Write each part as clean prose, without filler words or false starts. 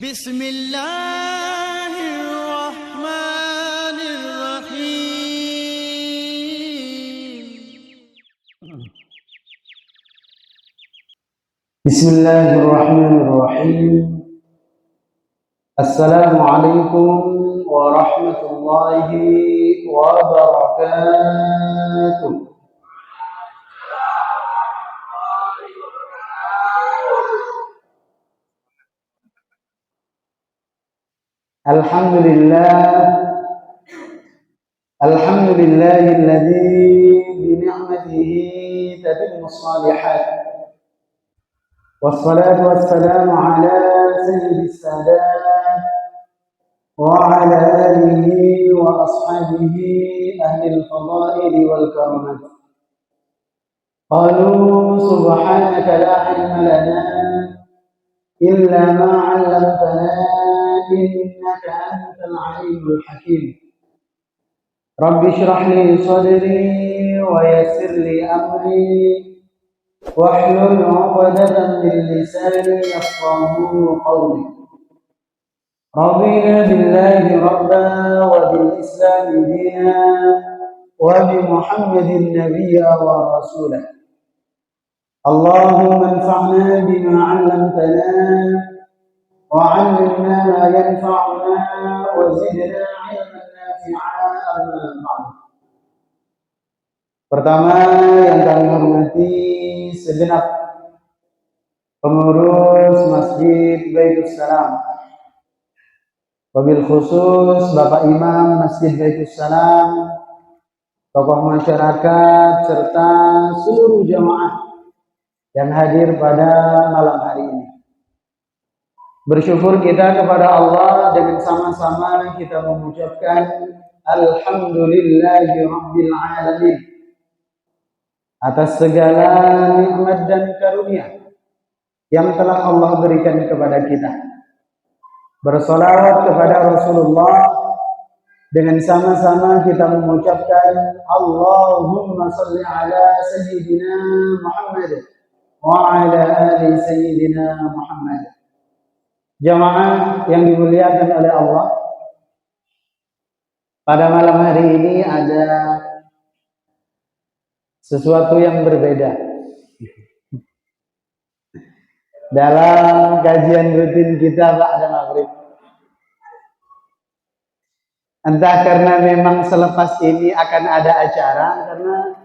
Bismillahirrahmanirrahim. Bismillahirrahmanirrahim. Assalamualaikum warahmatullahi wabarakatuh. Alhamdulillahilladzi bi ni'matihi tatimmu shalihat. Wassalatu wassalamu ala sayyidis sadat wa ala alihi wa ashabihi ahlil fadaili wal karamat. Qalu subhanaka la ilma lana illa ma 'allamtana innaka antal alimul hakim. Rabbi shrah li sadri wa yassir li amri wahlul 'uqdatam min lisani yafqahu qawli. Radina billahi rabba wa bil islami dina wa bi Muhammadin nabiyya wa rasulah. Allahumma anfa'na bima 'allamtana wa 'allimna ma yanfa'una wa zidna 'ilman nafi'an. Pertama yang kami hormati segenap pengurus Masjid Baitus Salam, wabil khusus Bapak Imam Masjid Baitus Salam, tokoh masyarakat serta seluruh jamaah yang hadir pada malam hari ini. Bersyukur kita kepada Allah dengan sama-sama kita mengucapkan Alhamdulillahi Rabbil Alamin atas segala nikmat dan karunia yang telah Allah berikan kepada kita. Bersolawat kepada Rasulullah dengan sama-sama kita mengucapkan Allahumma salli ala Sayyidina Muhammad wa ala ali Sayyidina Muhammad. Jamaah yang dimuliakan oleh Allah, pada malam hari ini ada sesuatu yang berbeda dalam kajian rutin kita ba'da maghrib. Entah karena memang selepas ini akan ada acara, karena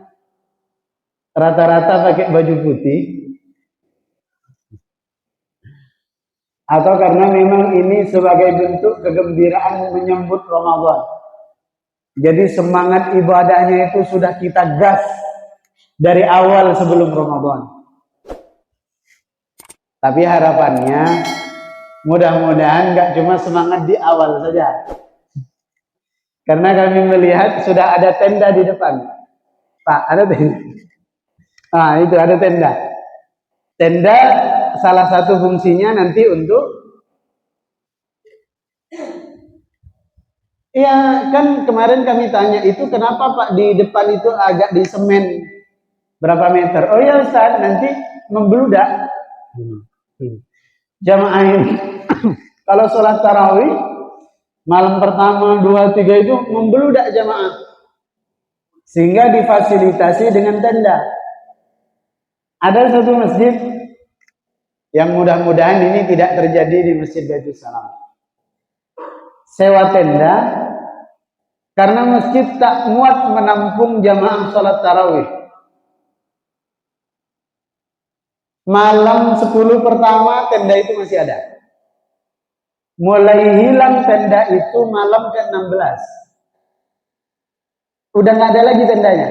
rata-rata pakai baju putih, atau karena memang ini sebagai bentuk kegembiraan menyambut Ramadan. Jadi semangat ibadahnya itu sudah kita gas dari awal sebelum Ramadan. Tapi harapannya mudah-mudahan nggak cuma semangat di awal saja. Karena kami melihat sudah ada tenda di depan. Pak, ada tenda. Nah, itu ada tenda. Tenda salah satu fungsinya nanti untuk, ya kan kemarin kami tanya itu kenapa Pak di depan itu agak di semen berapa meter? Oh ya Ustaz, nanti membeludak jamaah ini. Kalau sholat tarawih malam pertama 2, 3 itu membeludak jamaah, sehingga difasilitasi dengan tenda. Ada satu masjid yang mudah-mudahan ini tidak terjadi di Masjid Baitus Salam, sewa tenda karena masjid tak muat menampung jamaah sholat tarawih. Malam 10 pertama tenda itu masih ada. Mulai hilang tenda itu malam ke-16. Udah nggak ada lagi tendanya.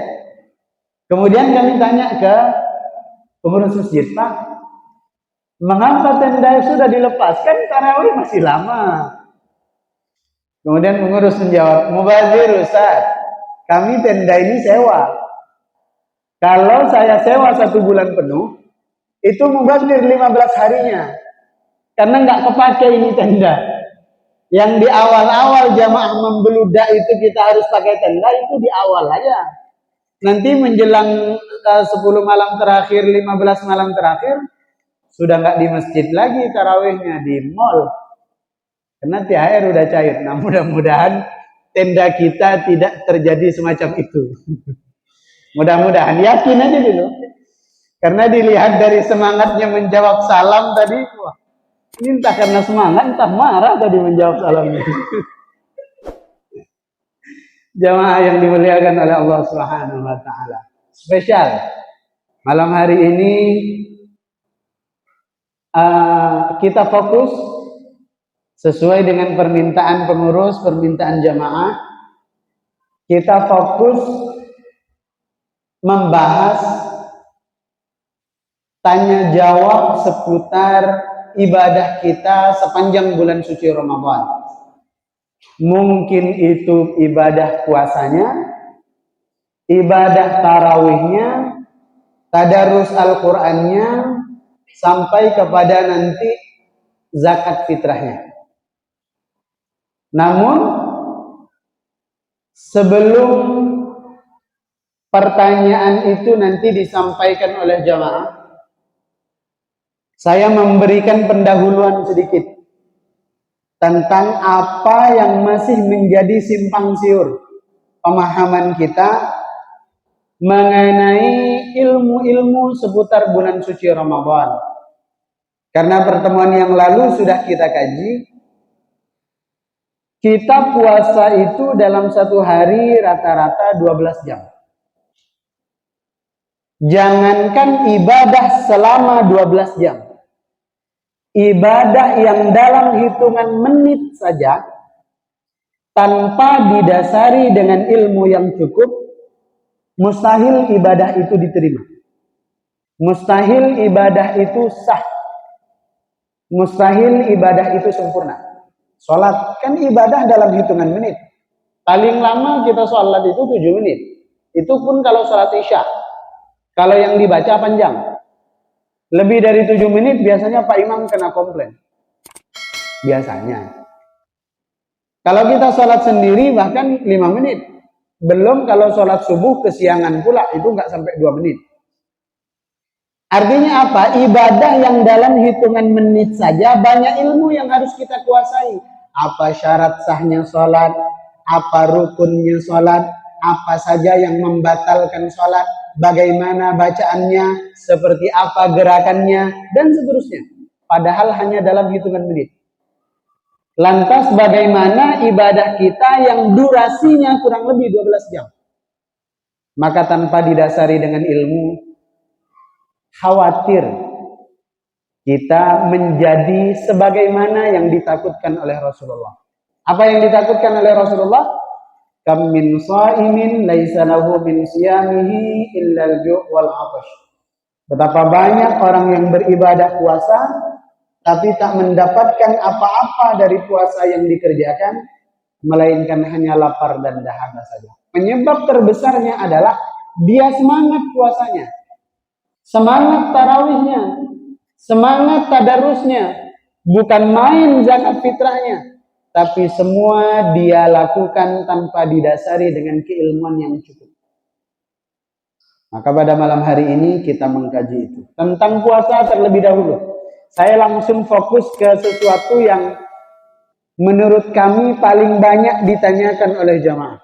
Kemudian kami tanya ke pengurus masjid, Pak, mengapa tenda sudah dilepaskan? Tarawih masih lama. Kemudian pengurus menjawab, mubazir Ustaz, kami tenda ini sewa. Kalau saya sewa 1 bulan penuh, itu mubazir 15 harinya. Karena nggak kepakai ini tenda. Yang di awal-awal jamaah membeludak itu kita harus pakai tenda, itu di awal aja. Nanti menjelang 10 malam terakhir, 15 malam terakhir, sudah nggak di masjid lagi tarawihnya, di mall. Karena THR udah cair. Nah, mudah-mudahan tenda kita tidak terjadi semacam itu. Mudah-mudahan, yakin aja dulu. Karena dilihat dari semangatnya menjawab salam tadi, wah, ini entah karena semangat, entah marah tadi menjawab salamnya. Jamaah yang dimuliakan oleh Allah Subhanahu wa taala. Spesial malam hari ini kita fokus sesuai dengan permintaan pengurus, permintaan jamaah. Kita fokus membahas tanya jawab seputar ibadah kita sepanjang bulan suci Ramadan. Mungkin itu ibadah puasanya, ibadah tarawihnya, tadarus Al-Qur'annya, sampai kepada nanti zakat fitrahnya. Namun sebelum pertanyaan itu nanti disampaikan oleh jamaah, saya memberikan pendahuluan sedikit tentang apa yang masih menjadi simpang siur pemahaman kita mengenai ilmu-ilmu seputar bulan suci Ramadan. Karena pertemuan yang lalu sudah kita kaji, kita puasa itu dalam satu hari rata-rata 12 jam. Jangankan ibadah selama 12 jam. Ibadah yang dalam hitungan menit saja, tanpa didasari dengan ilmu yang cukup, mustahil ibadah itu diterima. Mustahil ibadah itu sah. Mustahil ibadah itu sempurna. Sholat kan ibadah dalam hitungan menit. Paling lama kita sholat itu 7 menit. Itu pun kalau sholat isya. Kalau yang dibaca panjang. Lebih dari 7 menit biasanya Pak Imam kena komplain. Biasanya. Kalau kita sholat sendiri bahkan 5 menit. Belum kalau sholat subuh kesiangan pula, itu nggak sampai 2 menit. Artinya apa? Ibadah yang dalam hitungan menit saja banyak ilmu yang harus kita kuasai. Apa syarat sahnya sholat, apa rukunnya sholat, apa saja yang membatalkan sholat, bagaimana bacaannya, seperti apa gerakannya, dan seterusnya. Padahal hanya dalam hitungan menit. Lantas bagaimana ibadah kita yang durasinya kurang lebih 12 jam? Maka tanpa didasari dengan ilmu, khawatir kita menjadi sebagaimana yang ditakutkan oleh Rasulullah. Apa yang ditakutkan oleh Rasulullah? Kam min sha'imin laisa lahu min siyamihi illa al-ju' wal 'atash. Betapa banyak orang yang beribadah puasa tapi tak mendapatkan apa-apa dari puasa yang dikerjakan melainkan hanya lapar dan dahaga saja. Penyebab terbesarnya adalah dia semangat puasanya, semangat tarawihnya, semangat tadarusnya, bukan main zakat fitrahnya, tapi semua dia lakukan tanpa didasari dengan keilmuan yang cukup. Maka pada malam hari ini kita mengkaji itu. Tentang puasa terlebih dahulu. Saya langsung fokus ke sesuatu yang menurut kami paling banyak ditanyakan oleh jamaah.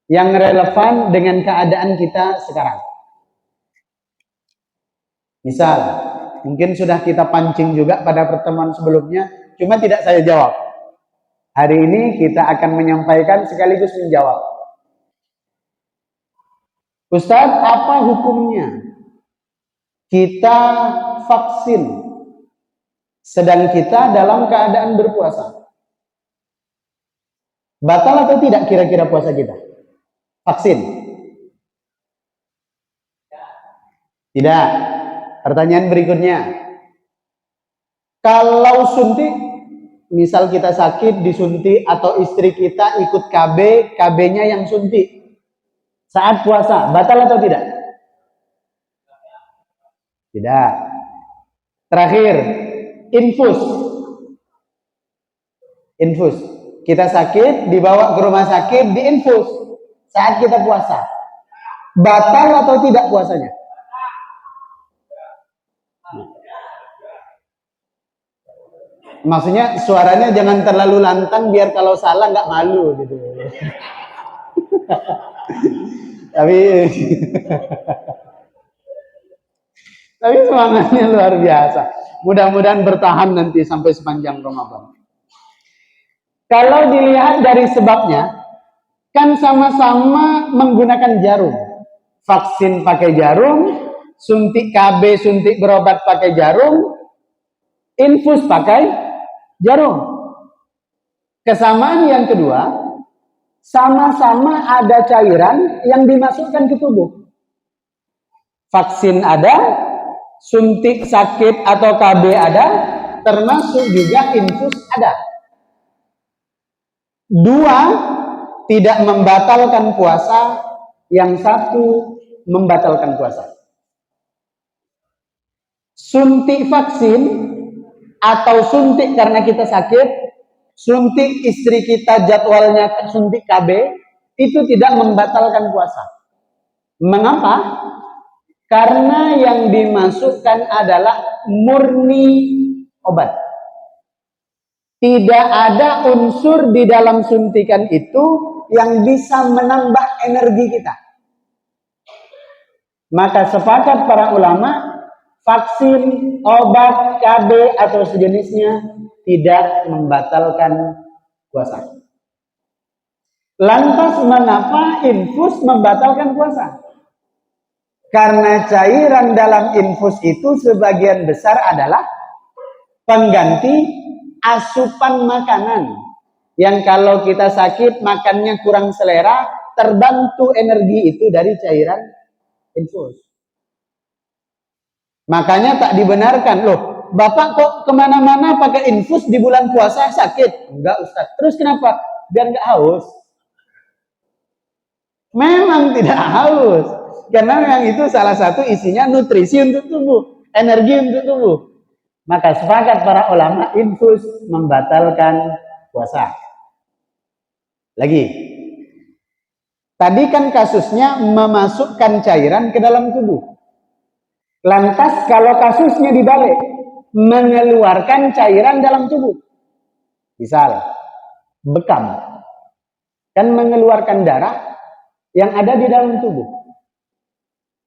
Yang relevan dengan keadaan kita sekarang. Misal, mungkin sudah kita pancing juga pada pertemuan sebelumnya, cuma tidak saya jawab. Hari ini kita akan menyampaikan sekaligus menjawab. Ustadz, apa hukumnya kita vaksin sedang kita dalam keadaan berpuasa? Batal atau tidak kira-kira puasa kita? Vaksin? Tidak. Pertanyaan berikutnya. Kalau suntik, misal kita sakit disuntik atau istri kita ikut KB, KB-nya yang suntik saat puasa, batal atau tidak? Tidak. Terakhir, infus. Infus. Kita sakit, dibawa ke rumah sakit, diinfus saat kita puasa. Batal atau tidak puasanya? Maksudnya suaranya jangan terlalu lantang biar kalau salah nggak malu gitu. Tapi tapi semangatnya luar biasa. Mudah-mudahan bertahan nanti sampai sepanjang Ramadan. Kalau dilihat dari sebabnya, kan sama-sama menggunakan jarum. Vaksin pakai jarum, suntik KB, suntik berobat pakai jarum, infus pakai jarum. Kesamaan yang kedua, sama-sama ada cairan yang dimasukkan ke tubuh. Vaksin ada, suntik sakit atau KB ada, termasuk juga infus ada. Dua tidak membatalkan puasa, yang satu membatalkan puasa. Suntik vaksin atau suntik karena kita sakit, suntik istri kita jadwalnya suntik KB, itu tidak membatalkan puasa. Mengapa? Karena yang dimasukkan adalah murni obat. Tidak ada unsur di dalam suntikan itu yang bisa menambah energi kita. Maka sepakat para ulama, vaksin, obat, KB atau sejenisnya tidak membatalkan puasa. Lantas mengapa infus membatalkan puasa? Karena cairan dalam infus itu sebagian besar adalah pengganti asupan makanan. Yang kalau kita sakit makannya kurang selera, terbantu energi itu dari cairan infus. Makanya tak dibenarkan. Loh, Bapak kok kemana-mana pakai infus di bulan puasa sakit? Enggak Ustaz. Terus kenapa? Biar enggak haus. Memang tidak haus. Karena memang itu salah satu isinya nutrisi untuk tubuh, energi untuk tubuh. Maka sepakat para ulama infus membatalkan puasa. Lagi. Tadi kan kasusnya memasukkan cairan ke dalam tubuh. Lantas kalau kasusnya dibalik, mengeluarkan cairan dalam tubuh. Misal, bekam. Kan mengeluarkan darah yang ada di dalam tubuh.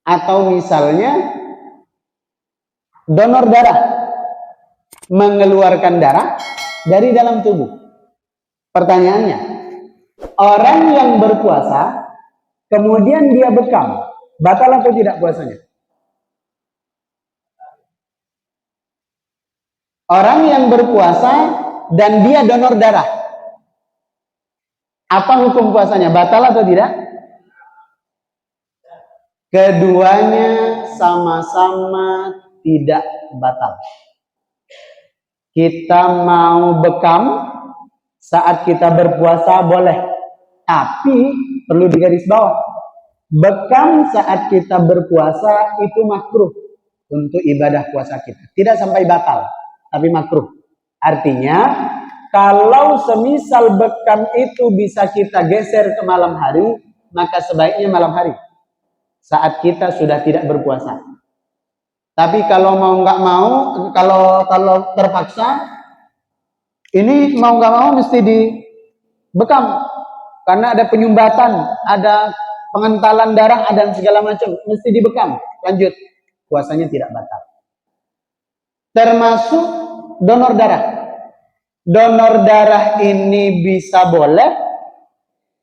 Atau misalnya donor darah mengeluarkan darah dari dalam tubuh. Pertanyaannya, orang yang berpuasa kemudian dia bekam, batal atau tidak puasanya? Orang yang berpuasa dan dia donor darah, apa hukum puasanya? Batal atau tidak? Keduanya sama-sama tidak batal. Kita mau bekam saat kita berpuasa boleh, tapi perlu digaris bawah. Bekam saat kita berpuasa itu makruh untuk ibadah puasa kita. Tidak sampai batal, tapi makruh. Artinya, kalau semisal bekam itu bisa kita geser ke malam hari, maka sebaiknya malam hari. Saat kita sudah tidak berpuasa. Tapi kalau mau nggak mau, kalau terpaksa, ini mau nggak mau mesti dibekam. Karena ada penyumbatan, ada pengentalan darah, ada segala macam, mesti dibekam. Lanjut, puasanya tidak batal. Termasuk donor darah. Donor darah ini bisa boleh,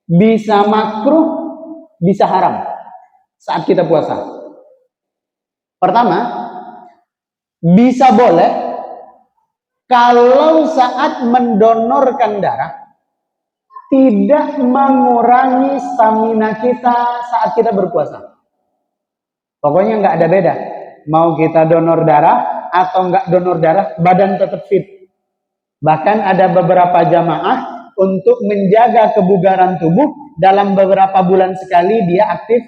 bisa makruh, bisa haram saat kita puasa. Pertama, bisa boleh kalau saat mendonorkan darah tidak mengurangi stamina kita saat kita berpuasa. Pokoknya nggak ada beda. Mau kita donor darah atau nggak donor darah, badan tetap fit. Bahkan ada beberapa jamaah untuk menjaga kebugaran tubuh, dalam beberapa bulan sekali dia aktif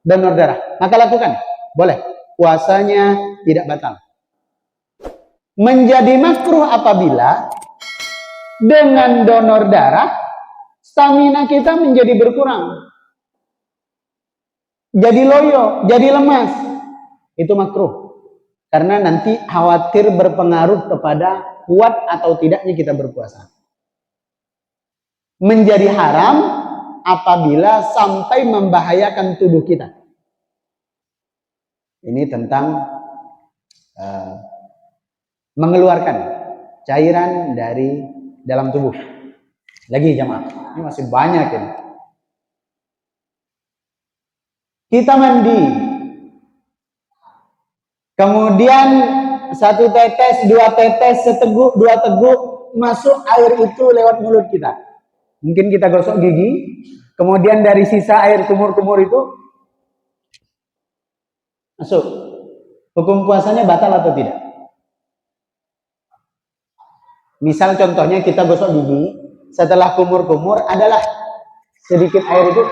donor darah. Maka lakukan, boleh. Puasanya tidak batal. Menjadi makruh apabila dengan donor darah stamina kita menjadi berkurang, jadi loyo, jadi lemas. Itu makruh karena nanti khawatir berpengaruh kepada kuat atau tidaknya kita berpuasa. Menjadi haram apabila sampai membahayakan tubuh kita. Ini tentang mengeluarkan cairan dari dalam tubuh. Lagi jamaah, ini masih banyak ini. Kita mandi, kemudian 1 tetes, 2 tetes, seteguk, 2 teguk masuk air itu lewat mulut kita. Mungkin kita gosok gigi, kemudian dari sisa air kumur-kumur itu masuk. Hukum puasanya batal atau tidak? Misal contohnya kita gosok gigi, setelah kumur-kumur adalah sedikit air itu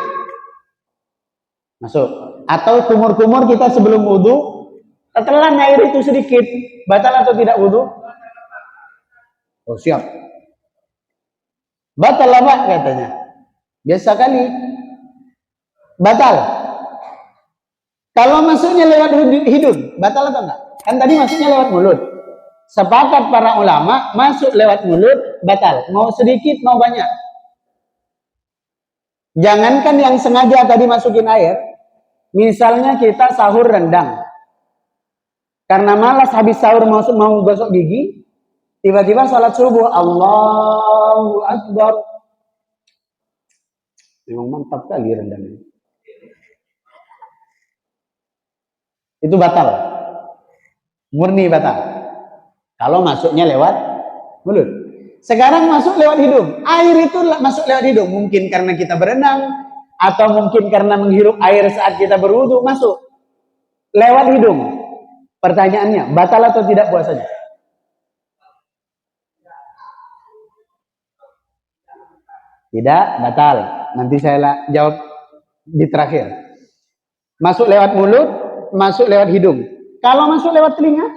masuk. Atau kumur-kumur kita sebelum wudhu, tetelan air itu sedikit, batal atau tidak wudhu? Oh siap. Batal lah Pak katanya. Biasa kali. Batal. Kalau masuknya lewat hidung, batal atau enggak? Kan tadi masuknya lewat mulut. Sepakat para ulama, masuk lewat mulut, batal. Mau sedikit, mau banyak. Jangankan yang sengaja tadi masukin air. Misalnya kita sahur rendang. Karena malas habis sahur mau gosok gigi, tiba-tiba salat subuh, Allahu Akbar. Memang mantap kali rendang ini. Itu batal. Murni batal. Kalau masuknya lewat mulut. Sekarang masuk lewat hidung. Air itu masuk lewat hidung. Mungkin karena kita berenang, atau mungkin karena menghirup air saat kita berwudu, masuk lewat hidung. Pertanyaannya, batal atau tidak puasanya? Tidak, batal. Nanti saya jawab di terakhir. Masuk lewat mulut, masuk lewat hidung. Kalau masuk lewat telinga,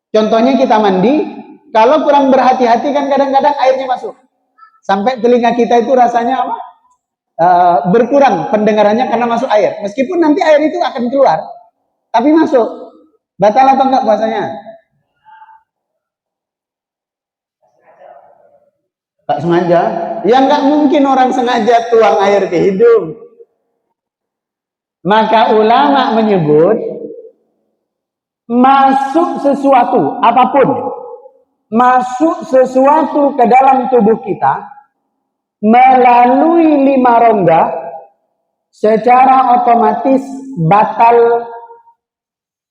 contohnya kita mandi, kalau kurang berhati-hati kan kadang-kadang airnya masuk. Sampai telinga kita itu rasanya apa? Berkurang pendengarannya karena masuk air. Meskipun nanti air itu akan keluar, tapi masuk. Batal atau enggak puasanya? Tak sengaja? Ya enggak mungkin orang sengaja tuang air ke hidung. Maka ulama menyebut, masuk sesuatu, apapun, masuk sesuatu ke dalam tubuh kita, melalui 5 rongga, secara otomatis batal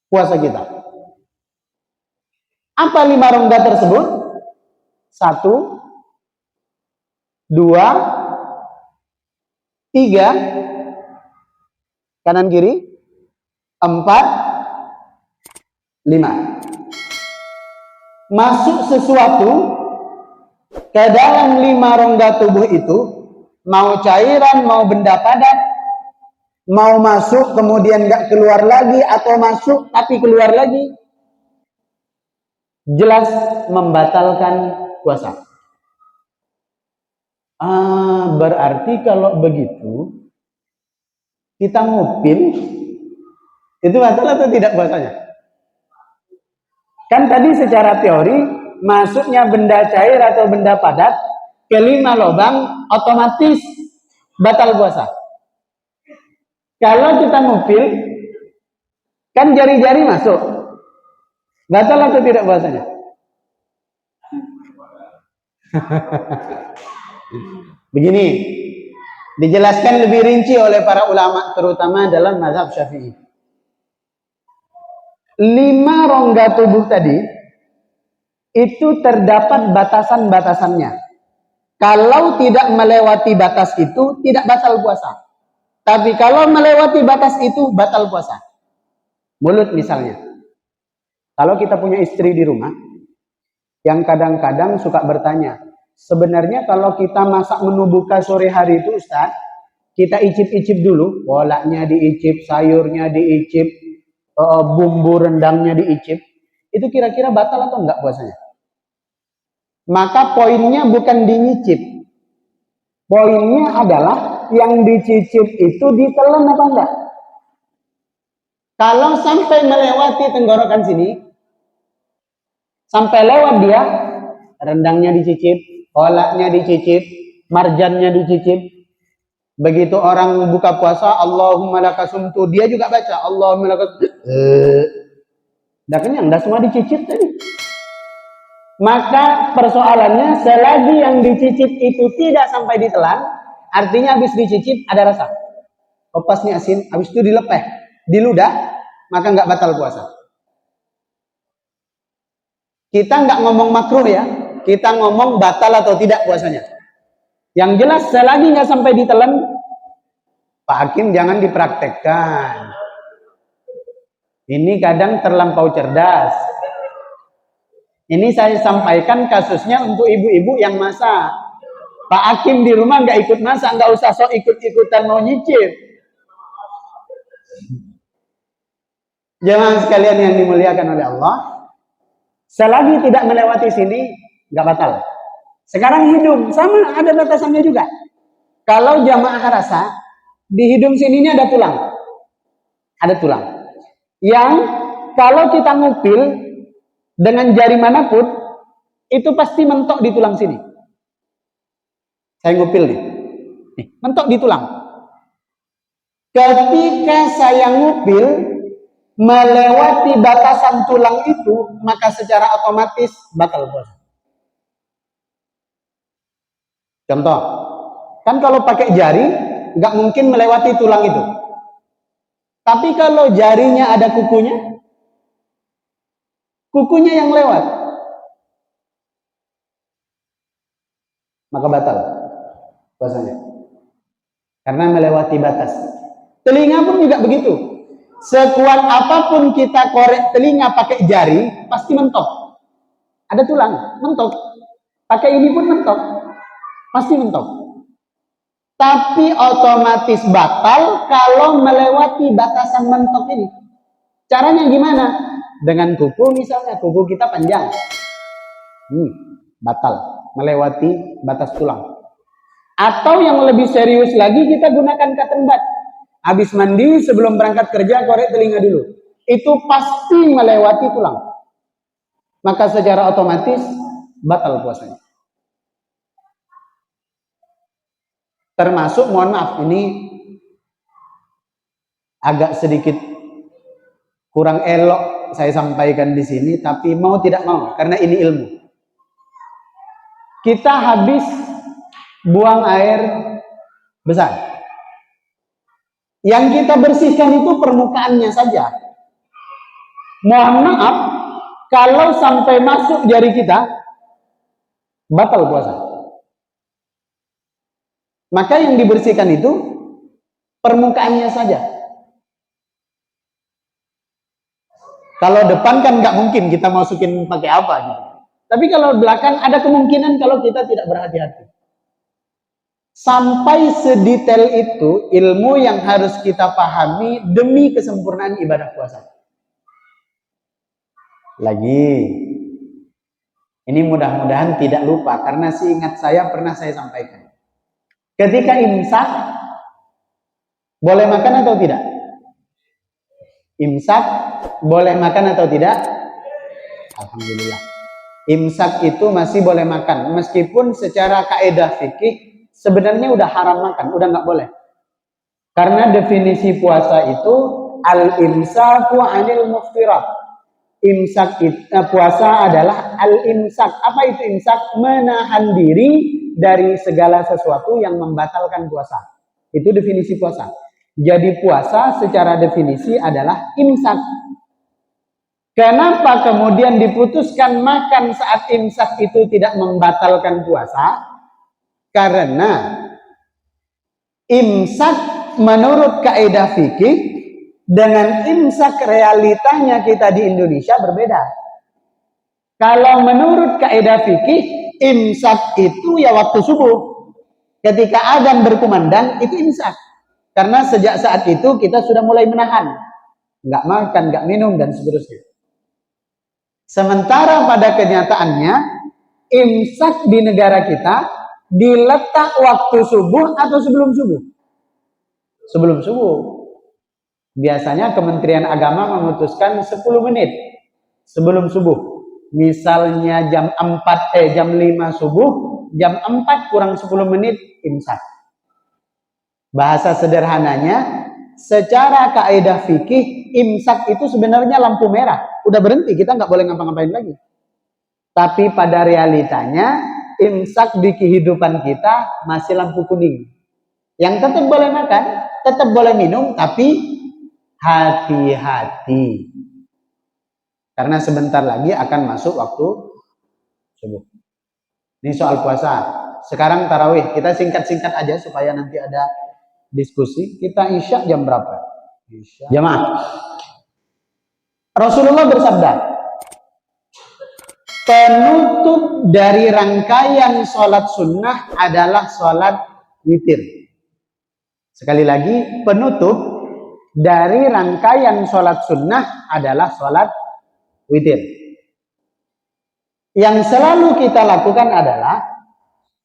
puasa kita. Apa 5 rongga tersebut? 1, 2, 3, kanan kiri, 4, 5. Masuk sesuatu ke dalam 5 rongga tubuh itu, mau cairan, mau benda padat, mau masuk kemudian nggak keluar lagi, atau masuk tapi keluar lagi, jelas membatalkan puasa. Berarti kalau begitu kita ngupil, itu batal atau tidak puasanya? Kan tadi secara teori, masuknya benda cair atau benda padat ke 5 lubang, otomatis batal puasa. Kalau kita ngupil, kan jari-jari masuk, batal atau tidak puasanya? Begini, dijelaskan lebih rinci oleh para ulama, terutama dalam mazhab Syafi'i. 5 rongga tubuh tadi itu terdapat batasan-batasannya. Kalau tidak melewati batas itu, tidak batal puasa. Tapi kalau melewati batas itu, batal puasa. Mulut misalnya. Kalau kita punya istri di rumah, yang kadang-kadang suka bertanya, sebenarnya kalau kita masak menu buka sore hari itu Ustaz, kita icip-icip dulu, kolaknya diicip, sayurnya diicip, bumbu rendangnya diicip, itu kira-kira batal atau enggak puasanya? Maka poinnya bukan dinyicip. Poinnya adalah yang dicicip itu ditelan apa enggak? Kalau sampai melewati tenggorokan sini, sampai lewat dia, rendangnya dicicip, kolaknya dicicip, marjannya dicicip. Begitu orang buka puasa, Allahumma lakasumtu, dia juga baca Allahumma lakasumtu. Udah kenyang, udah semua dicicip tadi. Maka persoalannya, selagi yang dicicip itu tidak sampai ditelan, artinya habis dicicip ada rasa. Pas nih asin, habis itu dilepeh, diludah, maka nggak batal puasa. Kita nggak ngomong makruh ya, kita ngomong batal atau tidak puasanya. Yang jelas selagi nggak sampai ditelan, Pak Hakim jangan dipraktekkan. Ini kadang terlampau cerdas. Ini saya sampaikan kasusnya untuk ibu-ibu yang masak. Pak Hakim di rumah nggak ikut masak, nggak usah sok ikut-ikutan mau nyicip. Jemaah sekalian yang dimuliakan oleh Allah, selagi tidak melewati sini, nggak batal. Sekarang hidung, sama ada batasannya juga. Kalau jamaah rasa, di hidung sininya ada tulang. Ada tulang. Yang kalau kita ngupil, dengan jari manapun, itu pasti mentok di tulang sini. Saya ngupil nih. Mentok di tulang. Ketika saya ngupil, melewati batasan tulang itu, maka secara otomatis batal puasa. Contoh, kan kalau pakai jari, nggak mungkin melewati tulang itu. Tapi kalau jarinya ada kukunya yang lewat, maka batal puasanya. Karena melewati batas. Telinga pun juga begitu. Sekuat apapun kita korek telinga pakai jari, pasti mentok. Ada tulang, mentok. Pakai ini pun mentok. Pasti mentok. Tapi otomatis batal kalau melewati batasan mentok ini. Caranya gimana? Dengan kuku misalnya, kuku kita panjang. Batal. Melewati batas tulang. Atau yang lebih serius lagi, kita gunakan cotton bud. Habis mandi, sebelum berangkat kerja, korek telinga dulu. Itu pasti melewati tulang. Maka secara otomatis, batal puasanya. Termasuk, mohon maaf, ini agak sedikit kurang elok saya sampaikan di sini, tapi mau tidak mau, karena ini ilmu. Kita habis buang air besar. Yang kita bersihkan itu permukaannya saja. Mohon maaf, kalau sampai masuk jari kita, batal puasa. Maka yang dibersihkan itu permukaannya saja. Kalau depan kan nggak mungkin kita masukin pakai apa gitu. Tapi kalau belakang ada kemungkinan kalau kita tidak berhati-hati. Sampai sedetail itu ilmu yang harus kita pahami demi kesempurnaan ibadah puasa. Lagi, ini mudah-mudahan tidak lupa karena seingat saya pernah saya sampaikan. Ketika imsak, boleh makan atau tidak? Imsak boleh makan atau tidak? Alhamdulillah. Imsak itu masih boleh makan, meskipun secara kaidah fikih sebenarnya udah haram makan, udah nggak boleh. Karena definisi puasa itu al-imsaku 'anil muftirat. Imsak puasa adalah al-imsak. Apa itu imsak? Menahan diri dari segala sesuatu yang membatalkan puasa. Itu definisi puasa. Jadi puasa secara definisi adalah imsak. Kenapa kemudian diputuskan makan saat imsak itu tidak membatalkan puasa? Karena imsak menurut kaidah fikih dengan imsak realitanya kita di Indonesia berbeda. Kalau menurut kaidah fikih, imsak itu ya waktu subuh. Ketika adzan berkumandang itu imsak. Karena sejak saat itu kita sudah mulai menahan. Nggak makan, nggak minum, dan seterusnya. Sementara pada kenyataannya, imsak di negara kita diletak waktu subuh atau sebelum subuh? Sebelum subuh. Biasanya Kementerian Agama memutuskan 10 menit sebelum subuh. Misalnya jam 5 subuh, jam 4 kurang 10 menit imsak. Bahasa sederhananya, secara kaidah fikih, imsak itu sebenarnya lampu merah. Udah berhenti, kita nggak boleh ngapa-ngapain lagi. Tapi pada realitanya, imsak di kehidupan kita masih lampu kuning. Yang tetap boleh makan, tetap boleh minum, tapi hati-hati. Karena sebentar lagi akan masuk waktu subuh. Ini soal puasa. Sekarang tarawih, kita singkat-singkat aja supaya nanti ada diskusi. Kita isya jam berapa? Jamaah. Rasulullah bersabda, penutup dari rangkaian sholat sunnah adalah sholat witir. Sekali lagi, penutup dari rangkaian sholat sunnah adalah sholat witir. Yang selalu kita lakukan adalah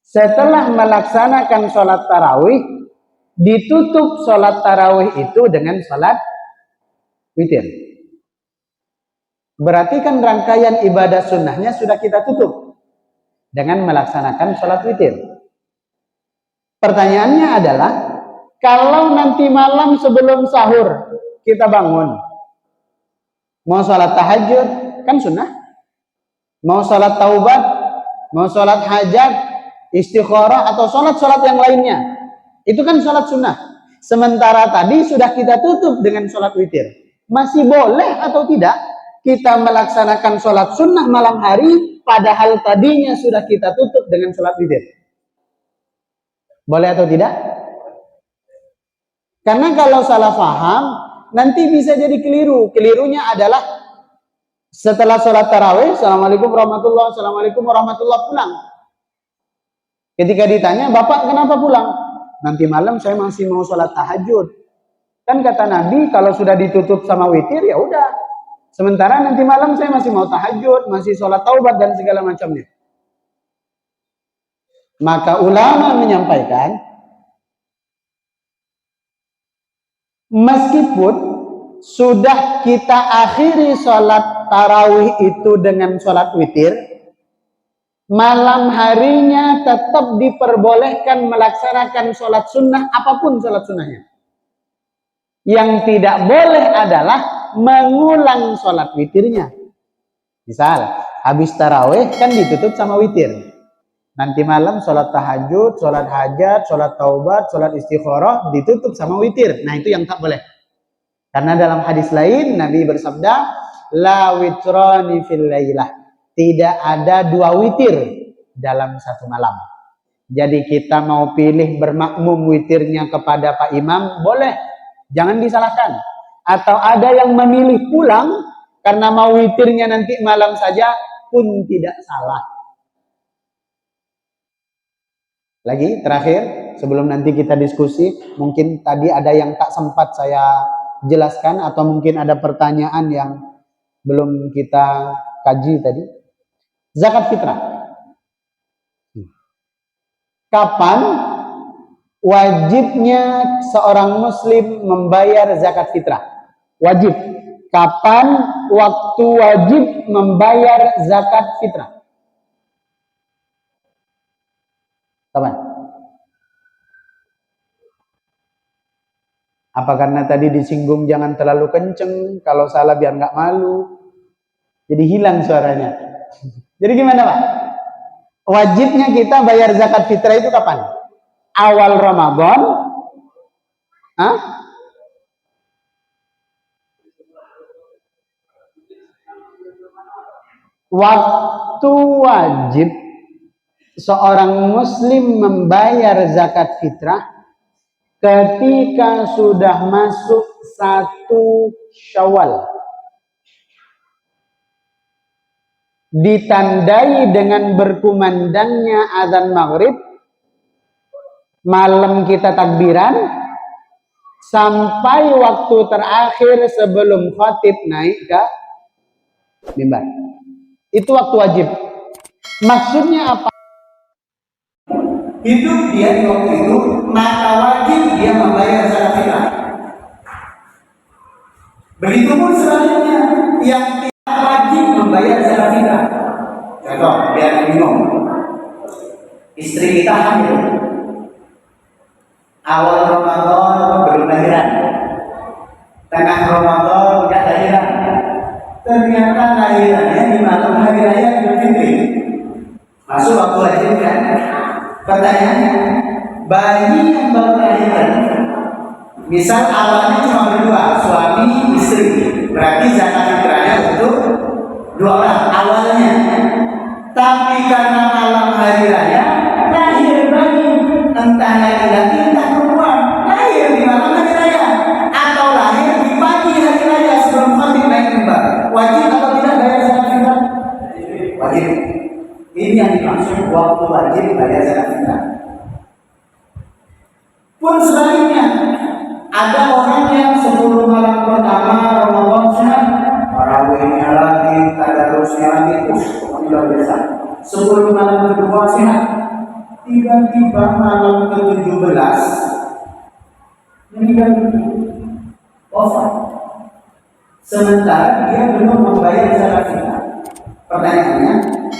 setelah melaksanakan sholat tarawih, ditutup sholat tarawih itu dengan sholat witir. Berarti kan rangkaian ibadah sunnahnya sudah kita tutup dengan melaksanakan sholat witir. Pertanyaannya adalah, kalau nanti malam sebelum sahur kita bangun, mau sholat tahajud, kan sunnah. Mau sholat taubat, mau sholat hajat, istikharah, atau sholat-sholat yang lainnya, itu kan sholat sunnah. Sementara tadi sudah kita tutup dengan sholat witir. Masih boleh atau tidak kita melaksanakan sholat sunnah malam hari, padahal tadinya sudah kita tutup dengan sholat witir? Boleh atau tidak? Karena kalau salah paham, nanti bisa jadi keliru. Kelirunya adalah setelah sholat tarawih, assalamualaikum warahmatullahi, assalamualaikum warahmatullahi, pulang. Ketika ditanya, Bapak kenapa pulang? Nanti malam saya masih mau sholat tahajud. Kan kata Nabi, kalau sudah ditutup sama witir, ya udah. Sementara nanti malam saya masih mau tahajud, masih sholat taubat dan segala macamnya. Maka ulama menyampaikan, meskipun sudah kita akhiri sholat tarawih itu dengan sholat witir, malam harinya tetap diperbolehkan melaksanakan sholat sunnah, apapun sholat sunnahnya. Yang tidak boleh adalah mengulang sholat witirnya. Misal, habis tarawih kan ditutup sama witir. Nanti malam sholat tahajud, sholat hajat, sholat taubat, sholat istikharah ditutup sama witir. Nah, itu yang tak boleh. Karena dalam hadis lain Nabi bersabda, la witrani fil lailah. Tidak ada dua witir dalam satu malam. Jadi kita mau pilih bermakmum witirnya kepada Pak Imam, boleh. Jangan disalahkan. Atau ada yang memilih pulang karena mau witirnya nanti malam saja, pun tidak salah. Lagi terakhir, sebelum nanti kita diskusi, mungkin tadi ada yang tak sempat saya jelaskan atau mungkin ada pertanyaan yang belum kita kaji tadi. Zakat fitrah. Kapan wajibnya seorang muslim membayar zakat fitrah? Wajib. Kapan waktu wajib membayar zakat fitrah? Kapan? Apa karena tadi disinggung jangan terlalu kenceng, kalau salah biar nggak malu, jadi hilang suaranya. Jadi gimana Pak? Wajibnya kita bayar zakat fitrah itu kapan? Awal Ramadan? Hah? Waktu wajib seorang muslim membayar zakat fitrah ketika sudah masuk 1 Syawal, ditandai dengan berkumandangnya azan maghrib, malam kita takbiran, sampai waktu terakhir sebelum khatib naik ke mimbar. Itu waktu wajib. Maksudnya apa? Hidup dia di waktu itu, maka wajib dia membayar zakat fitrah. Begitupun sebaliknya, yang tidak wajib membayar membayar zakat fitrah. Contoh, biar bingung. Istri kita hamil, awal Ramadan belum lahiran, tengah Ramadan udah lahiran, ternyata lahirannya di malam hari raya Idul Fitri. Masuk waktu wajib kan? Pertanyaannya, bayi yang baru lahiran, misal awalnya cuma berdua, suami istri, berarti zakat fitrahnya untuk 2 orang awalnya. Tapi karena malam hari raya lahir bayi, entah laki-laki entah perempuan, lahir di malam hari raya atau lahir di pagi hari raya sebelum khatib naik mimbar, wajib atau tidak bayar zakat fitrah? Wajib. Ini yang dimaksud waktu wajib bayar zakat fitrah. Pun sebaliknya, ada orang yang 10 malam pertama Ramadan sunat, tarawihnya lagi, tadarusnya lagi, pokoknya luar biasa. 10 malam kedua sehat, tiba-tiba malam ke-17 meninggal wafat. Sementara dia belum membayar zakat fitrah. Pertanyaannya,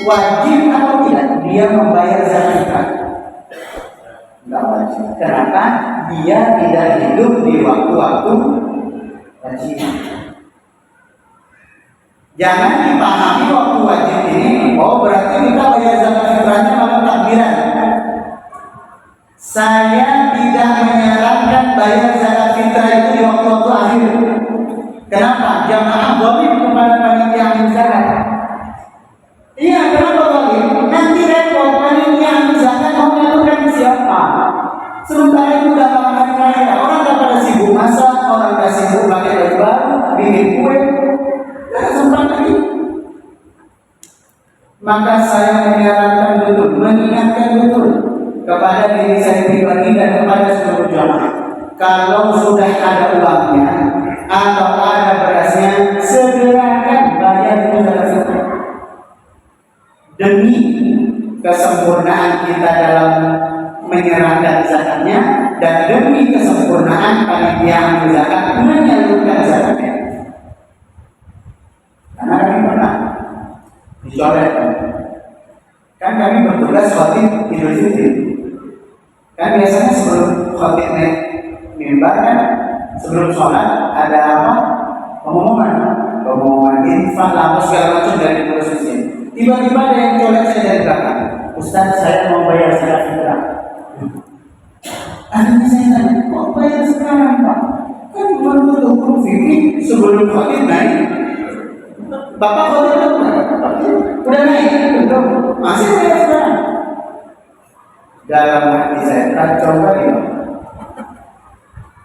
wajib atau tidak dia membayar zakat fitrah? Tidak wajib. Kenapa? Dia tidak hidup di waktu-waktu wajib. Jangan dipahami waktu wajib ini, oh berarti kita bayar zakat fitrahnya malam takbiran. Saya tidak menyarankan bayar zakat fitrah itu di waktu-waktu akhir. Kenapa? Jamaah zalim kepada panitia amil zakat. Iya, kenapa zalim? Nanti repot panitia amil zakat mau menentukan siapa. Sementara itu udah malam hari raya, orang udah pada sibuk masak, orang udah sibuk pakai baju baru, bikin kue. Sempat lagi. Maka saya menyarankan betul, mengingatkan betul kepada diri saya pribadi dan kepada seluruh jamaah. Kalau sudah ada uangnya atau ada berasnya, segerakan bayar zakat fitrah. Demi kesempurnaan kita dalam menyerahkan zakatnya dan demi kesempurnaan panitia amil zakat menyalurkan zakatnya. Karena kami pernah dicoret, kan kami bertugas khatib Idul Fitri. Kan biasanya sebelum khatib naik mimbar kan, sebelum sholat ada apa? Pengumuman infak, lalu segala macam dari pengurus masjid. Tiba-tiba ada yang coret saya dari belakang. Ustaz, saya mau bayar zakat fitrah. Akhirnya saya tanya, kok bayar sekarang Pak? Kan baru Idul Fitri sebelum khatib naik. Bapak udah naik, belum? Masih bayar sekarang. Dalam hati saya kacau kali.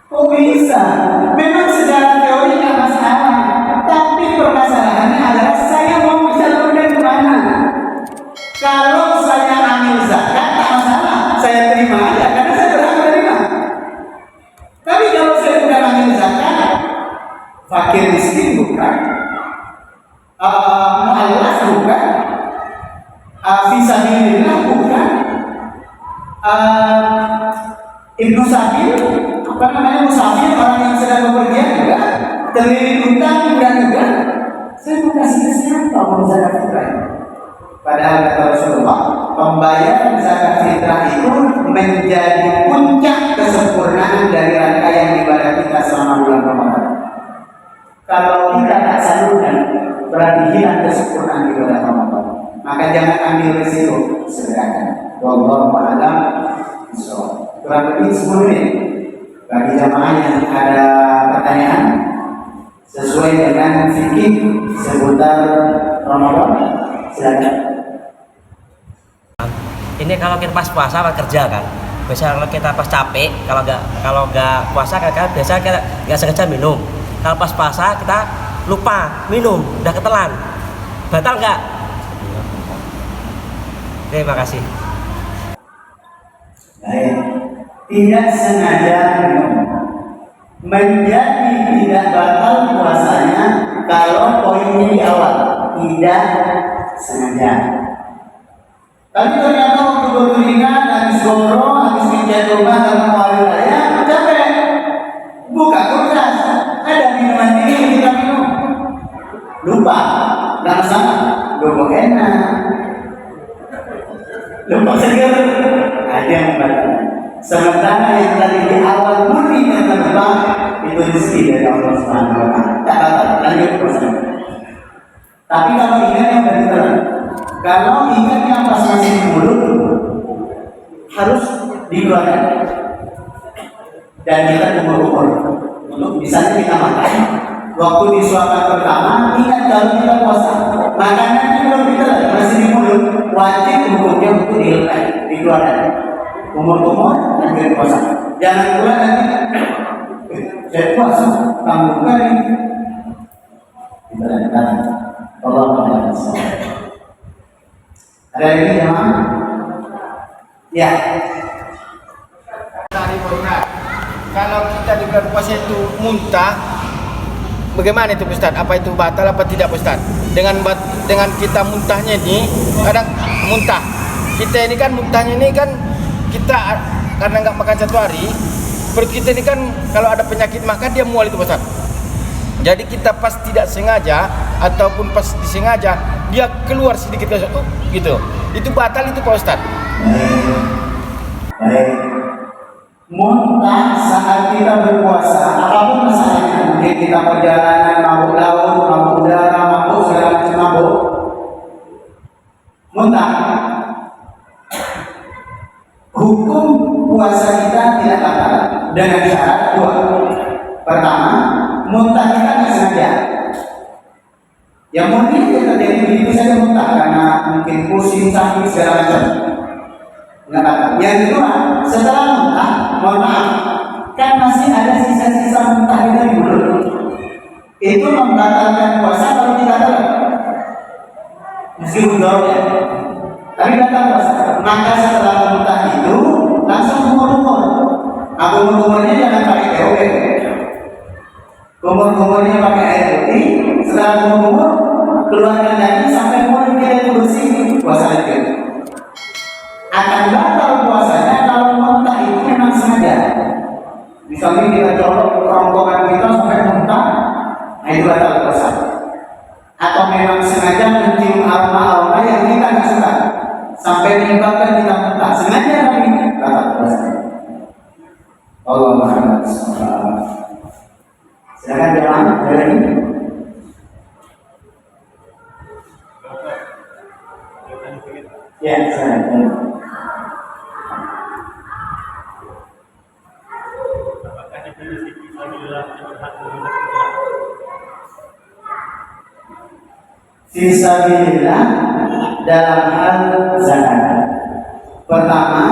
Kok bisa? Memang secara teori nggak masalah, tapi permasalahannya adalah saya mau menyalurkan kemana? Kalau saya ambil zakat tak masalah, saya terima aja karena saya berhak menerima. Tapi kalau saya bukan ambil zakat, fakir miskin bukan, mu'allaf bukan, fisabilillah bukan, ibnu sabil, apa namanya, musafir, orang yang sedang bepergian juga, terlilit hutang juga. Saya mau kasih ke siapa mau zakat fitrah? Padahal kata Rasulullah, pembayaran zakat fitrah itu menjadi puncak kesempurnaan dari rangkaian ibadah kita selama bulan Ramadan. Kalau kita tak salurkan, berarti hilang kesempurnaan ibadah Ramadan. Maka jangan ambil risiko, segerakan. Wallahu a'lam bishawab. Kurang lebih 10 menit. Bagi jamaah yang ada pertanyaan sesuai dengan fikih seputar Ramadan, silakan. Ini kalau kita pas puasa pas kerja kan, biasanya kalau kita pas capek, kalau nggak puasa kan biasa kita nggak sengaja minum. Kalau pas puasa kita lupa minum, udah ketelan, batal nggak? Terima kasih. Baik, tidak sengaja minum menjadi tidak batal puasanya kalau poinnya di awal tidak sengaja. Tapi ternyata waktu berkeringat, habis goro, habis mencat rumah karena hari raya, capek. Buka kulkas, ada minuman ini kita minum. Lupa, nggak masalah. yang membatalkan. Sementara yang tadi di awal murni dan terbang itu rezeki dari Allah Subhanahu wa taala. Tak batal, lanjut puasa. Tapi kalau ingat yang benar, kalau ingat yang pas masih di mulut harus dikeluarkan dan kita kumur-kumur untuk bisa kita makan. Waktu disuapkan pertama, ingat kalau kita puasa, makanannya belum kita masih di mulut, wajib hukumnya untuk dikeluarkan. Kumur-kumur dan kita puasa. Jangan keluar nanti saya puasa, kamu bukan ini. Kita lanjutkan. Allah Maha. Ada lagi jemaah? Ya. Kalau kita di bulan puasa itu muntah, bagaimana itu Ustaz? Apa itu batal apa tidak Ustaz? Dengan kita muntahnya ini, kadang muntah. Kita ini kan muntahnya ini kan kita karena nggak makan satu hari, perut kita ini kan kalau ada penyakit makan dia mual itu Ustaz. Jadi kita pas tidak sengaja ataupun pas disengaja dia keluar sedikit gitu. Itu batal itu Pak Ustaz. Baik. Muntah saat kita berpuasa, apapun masalahnya, mungkin kita perjalanan, mabuk laut, mabuk udara, mabuk segala macam mabuk, muntah. Hukum puasa kita tidak batal dengan syarat dua. Pertama, muntah kita tidak sengaja. Yang mungkin kita terjadi begitu saja muntah karena mungkin pusing, sakit segala macam. Yang kedua, setelah muntah, mohon maaf, kan masih ada sisa-sisa muntah di mulut. Itu membatalkan puasa kalau tidak tahu. Meskipun ya, tapi batal puasa. Maka setelah muntah itu langsung kumur-kumur. Kumur-kumurnya jangan pakai TOP. Kumur-kumurnya pakai air putih. Setelah kumur-kumur, keluarkan lagi sampai mulut kita bersih. Puasa lagi. Akan batal puasanya kalau muntah itu memang sengaja. Misalnya kita colok kerongkongan kita sampai muntah, nah itu batal puasa. Atau memang sengaja mencium aroma-aroma yang kita nggak suka sampai menyebabkan kita muntah, sengaja tapi batal puasa. Allah Maha. Silakan jalan dari ini. Ya, silakan. Fisabilillah dalam hal zakat. Pertama,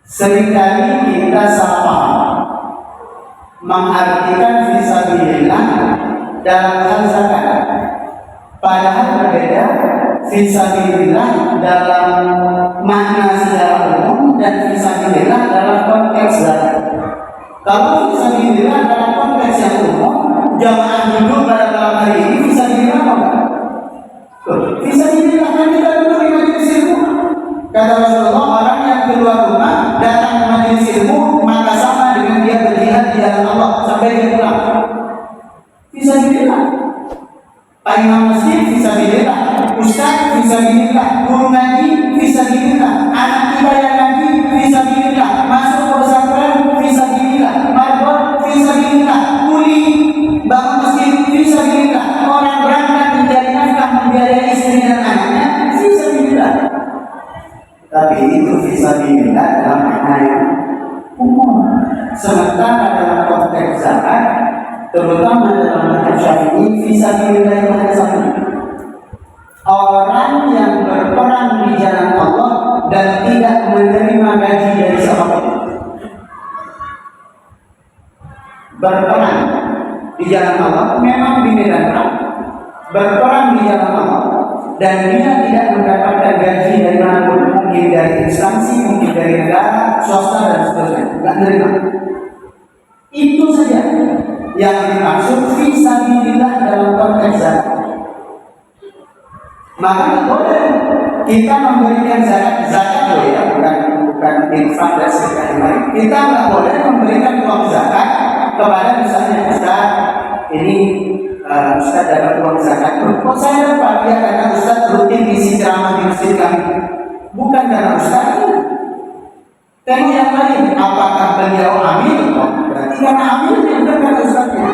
seringkali kita salah mengartikan fisabilillah dalam hal zakat. Padahal berbeda fisabilillah dalam makna secara umum dan fisabilillah dalam konteks zakat. Kalau fisabilillah dalam konteks yang umum, jamaah duduk pada malam hari ini fisabilillah apa enggak? Fisabilillah kan kita duduk di majelis ilmu. Kata Rasulullah, orang yang keluar rumah datang ke majelis ilmu maka sama dengan dia berjihad di jalan Allah sampai dia pulang. Fisabilillah. Pak Imam Masjid fisabilillah, Ustaz fisabilillah, guru ngaji fisabilillah, anak kita yang ngaji fisabilillah, masuk ke pesantren fisabilillah, marbot fisabilillah, kuli bangun masjid fisabilillah, orang berangkat mencari nafkah membiayai istri dan anaknya fisabilillah. Tapi itu fisabilillah dalam makna yang umum. Sementara dalam konteks zakat, terutama dalam mazhab Syafi'i, fisabilillah itu hanya satu. Orang yang berperang di jalan Allah dan tidak menerima gaji dari siapapun. Berperang di jalan Allah memang di medan perang. Berperang di jalan Allah dan dia tidak mendapatkan gaji dari manapun, mungkin dari instansi, mungkin dari negara, swasta dan seterusnya, tidak menerima. Itu saja yang dimaksud fisabilillah dalam konteks zakat. Maka boleh kita memberikan zakat loh ya, bukan infak dan sedekah yang lain. Kita nggak boleh memberikan uang zakat kepada misalnya Ustaz, ini Ustaz dapat uang zakat. Kok saya dapat? Ya karena Ustaz rutin ngisi ceramah di masjid kami. bukan karena ustaznya. Tengok yang lain, apakah beliau amil? Berarti karena amilnya, bukan karena ustaznya.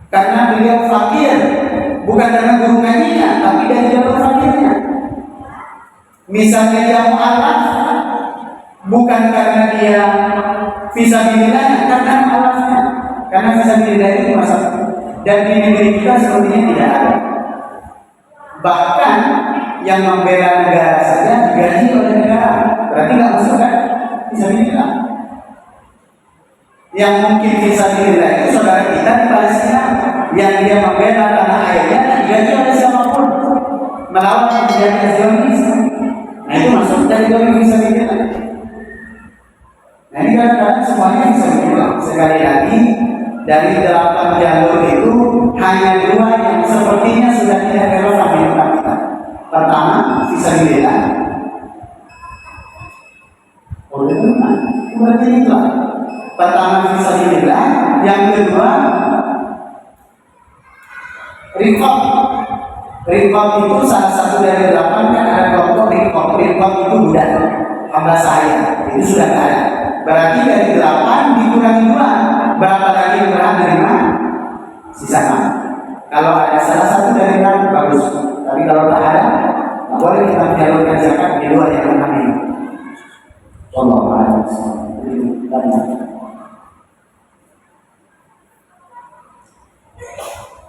Karena beliau fakir, bukan karena guru ngajinya, tapi dari jalur fakirnya. Misalnya dia mu'alaf, bukan karena dia fisabilillah, karena mu'alafnya. Karena fisabilillah itu masalah. Dan di negeri kita sepertinya tidak ada. Bahkan yang membela negara saja digaji oleh negara, berarti nggak masuk kan? Fisabilillah. Yang mungkin fisabilillah itu saudara kita di Palestina, yang dia membela tanah airnya digaji oleh siapapun melawan kejadian Zionis. Nah itu masuk dari jalur fisabilillah. Nah ini kadang-kadang semuanya fisabilillah. Sekali lagi, dari 8 jalur itu hanya 2 yang sepertinya sudah tidak relevan di tempat kita. Pertama, fisabilillah. Oleh teman, berarti itulah. Pertama fisabilillah, yang kedua rikob. Rikob itu salah satu dari 8 kan ada kelompok rikob. Rikob itu budak, hamba saya. Itu sudah ada. Berarti dari 8 dikurangi 2. Berapa lagi yang berhak menerima? Sisa 6. Kalau ada salah satu dari 6 bagus. Tapi kalau tak ada, tak boleh kita menyalurkan zakat di luar yang kami. Allah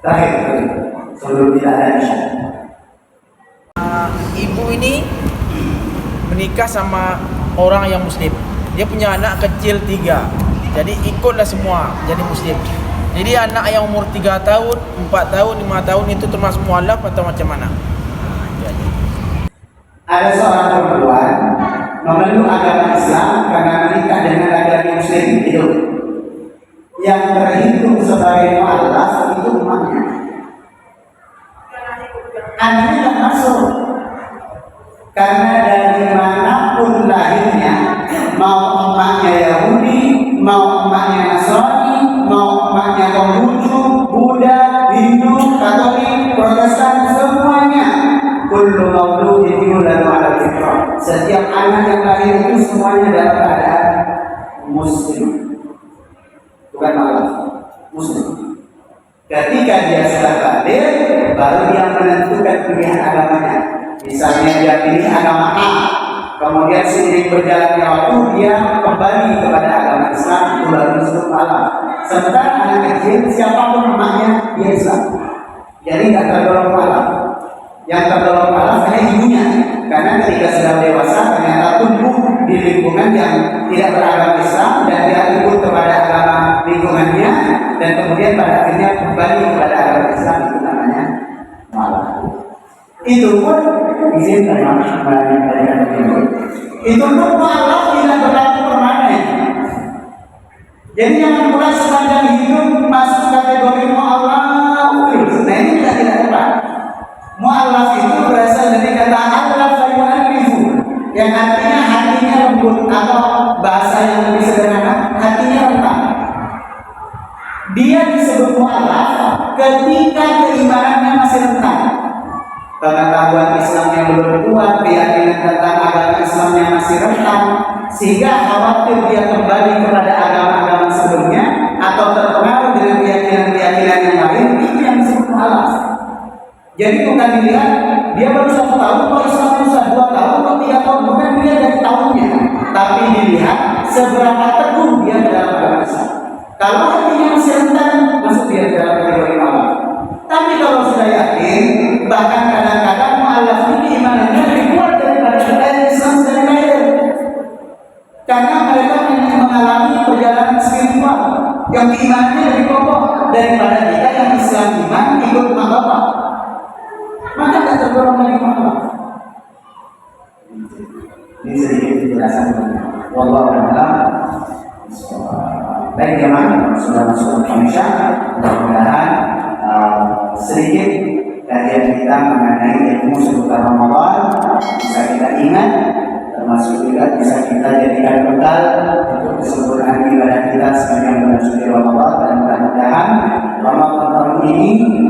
terakhir, sebelum kita ada Ibu ini menikah sama orang yang muslim. Dia punya anak kecil 3. Jadi ikutlah semua jadi muslim. Jadi anak yang umur 3 tahun, 4 tahun, 5 tahun itu termasuk mualaf atau macam mana? Ada seorang perempuan memeluk agama Islam karena menikah dengan laki-laki muslim itu. Yang terhitung sebagai mualaf itu emaknya. Anaknya tidak masuk. Karena dari manapun lahirnya, mau emaknya Yahudi, mau emaknya Nasrani, mau emaknya Konghucu, Buddha, Hindu, Katolik, Protestan, semuanya kullu mauludin yuladu ala fitrah. Setiap anak yang lahir itu semuanya dalam keadaan muslim, bukan malah muslim. Ketika dia sudah balik, baru dia menentukan pilihan agamanya. Misalnya dia pilih agama A, kemudian seiring berjalannya waktu dia kembali kepada agama Islam, itu baru disebut malah. Sementara anak kecil siapapun emaknya dia Islam, jadi tidak terdorong malah. Yang terdorong malah hanya ibunya, karena ketika sudah dewasa ternyata tumbuh di lingkungan yang tidak beragama Islam dan dia ikut kepada agama lingkungannya, dan kemudian pada akhirnya kembali kepada agama Islam, itu namanya malah. Itu pun izin itu pun malah tidak berlaku permanen. Jadi jangan mulai sepanjang hidup masuk kategori mu'alaf. Nah ini tidak tepat. Mu'alaf itu berasal dari kata alaf yu'alifu, yang artinya hatinya lembut, atau bahasa yang lebih sederhana, hatinya rentang. Dia disebut mu'alaf ketika keimanannya masih rentang, pengetahuan Islamnya belum kuat, keyakinan tentang agama Islamnya masih rentang, sehingga khawatir dia kembali kepada agama-agama sebelumnya atau terpengaruh dengan keyakinan-keyakinan yang lain. Itu yang disebut mu'alaf. Jadi bukan dilihat dia baru 1 tahun, kalau Islam sudah 2 tahun, atau 3 tahun, bukan dilihat dari tahunnya, tapi dilihat seberapa teguh dia dalam agama Islam. Kalau hatinya masih rentan, masuk dia dalam kategori mu'alaf. Tapi kalau sudah yakin, bahkan kadang-kadang mu'alaf ini imanannya lebih kuat daripada kita Islam dari lahir, karena mereka mengalami perjalanan spiritual yang imannya lebih kokoh daripada kita yang Islam iman ikut mak bapak. Maka tak terdorong lagi mu'alaf. Ini sedikit penjelasan. Wallahu a'lam. Baik teman, sudah masuk Indonesia. Mudah-mudahan sedikit kajian kita mengenai ilmu seputar Ramadan bisa kita ingat, termasuk juga bisa kita jadikan bekal untuk kesempurnaan ibadah kita sepanjang bulan suci Ramadan. Dan mudah-mudahan Ramadan tahun ini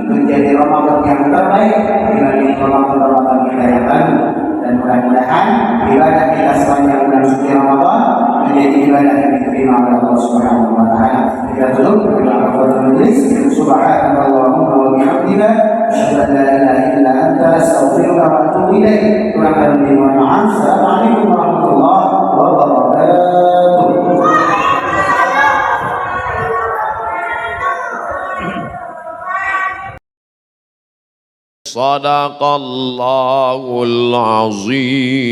menjadi Ramadan yang terbaik dibanding Ramadan kita yang lalu. dan mudah-mudahan ibadah kita sepanjang bulan suci Ramadan menjadi ibadah yang diterima oleh Allah Subhanahu wa taala. Kita tutup dengan al-Qur'an majelis. Subhanallahumma wa bihamdika asyhadu an la ilaha illa anta astaghfiruka wa atubu ilaik. Kurang lebih mohon maaf. Assalamualaikum warahmatullahi wabarakatuh. صدق الله العظيم.